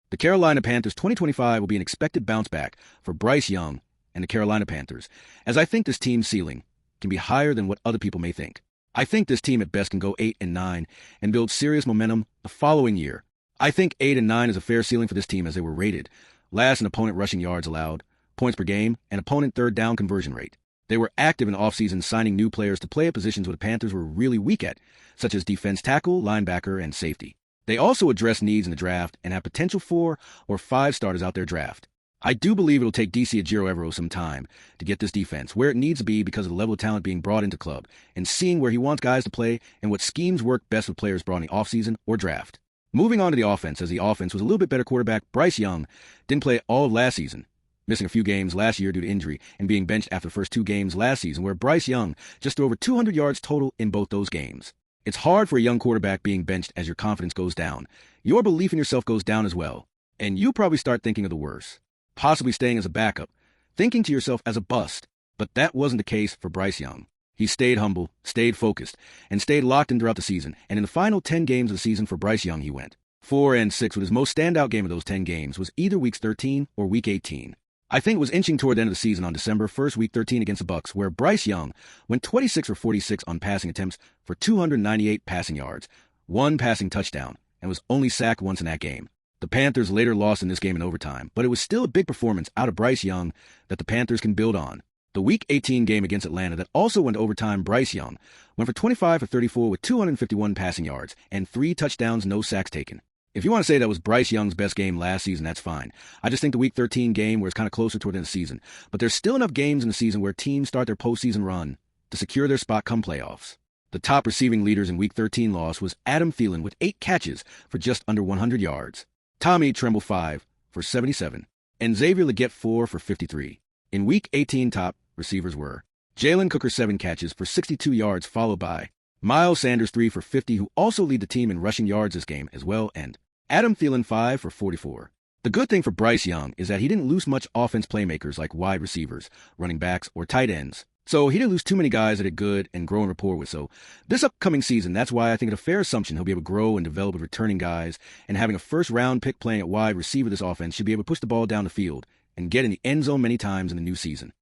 The Carolina Panthers 2025 will be an expected bounce back for Bryce Young and the Carolina Panthers, as I think this team's ceiling can be higher than what other people may think. I think this team at best can go 8-9 and build serious momentum the following year. I think 8-9 is a fair ceiling for this team as they were rated last in opponent rushing yards allowed, points per game, and opponent third down conversion rate. They were active in the offseason signing new players to play at positions where the Panthers were really weak at, such as defense tackle, linebacker, and safety. They also address needs in the draft and have potential 4 or 5 starters out their draft. I do believe it'll take DC Ajiro Evero some time to get this defense where it needs to be because of the level of talent being brought into the club and seeing where he wants guys to play and what schemes work best with players brought in the offseason or draft. Moving on to the offense, as the offense was a little bit better quarterback, Bryce Young didn't play all of last season, missing a few games last year due to injury and being benched after the first 2 games last season, where Bryce Young just threw over 200 yards total in both those games. It's hard for a young quarterback being benched as your confidence goes down. Your belief in yourself goes down as well, and you probably start thinking of the worst, possibly staying as a backup, thinking to yourself as a bust. But that wasn't the case for Bryce Young. He stayed humble, stayed focused, and stayed locked in throughout the season, and in the final 10 games of the season for Bryce Young, he went 4-6, with his most standout game of those 10 games was either week 13 or week 18. I think it was inching toward the end of the season on December 1st, week 13 against the Bucks, where Bryce Young went 26 for 46 on passing attempts for 298 passing yards, 1 passing touchdown, and was only sacked once in that game. The Panthers later lost in this game in overtime, but it was still a big performance out of Bryce Young that the Panthers can build on. The Week 18 game against Atlanta that also went to overtime, Bryce Young went for 25 for 34 with 251 passing yards and 3 touchdowns, no sacks taken. If you want to say that was Bryce Young's best game last season, that's fine. I just think the Week 13 game where it's kind of closer toward the end of the season. But there's still enough games in the season where teams start their postseason run to secure their spot come playoffs. The top receiving leaders in Week 13 loss was Adam Thielen with 8 catches for just under 100 yards, Tommy Tremble 5 for 77, and Xavier Legette 4 for 53. In Week 18, top receivers were Jalen Cooker 7 catches for 62 yards, followed by Miles Sanders 3 for 50, who also lead the team in rushing yards this game as well, and Adam Thielen 5 for 44. The good thing for Bryce Young is that he didn't lose much offense playmakers like wide receivers, running backs, or tight ends. So he didn't lose too many guys that are good and grow in rapport with. So this upcoming season, that's why I think it's a fair assumption he'll be able to grow and develop with returning guys, and having a first-round pick playing at wide receiver this offense should be able to push the ball down the field and get in the end zone many times in the new season.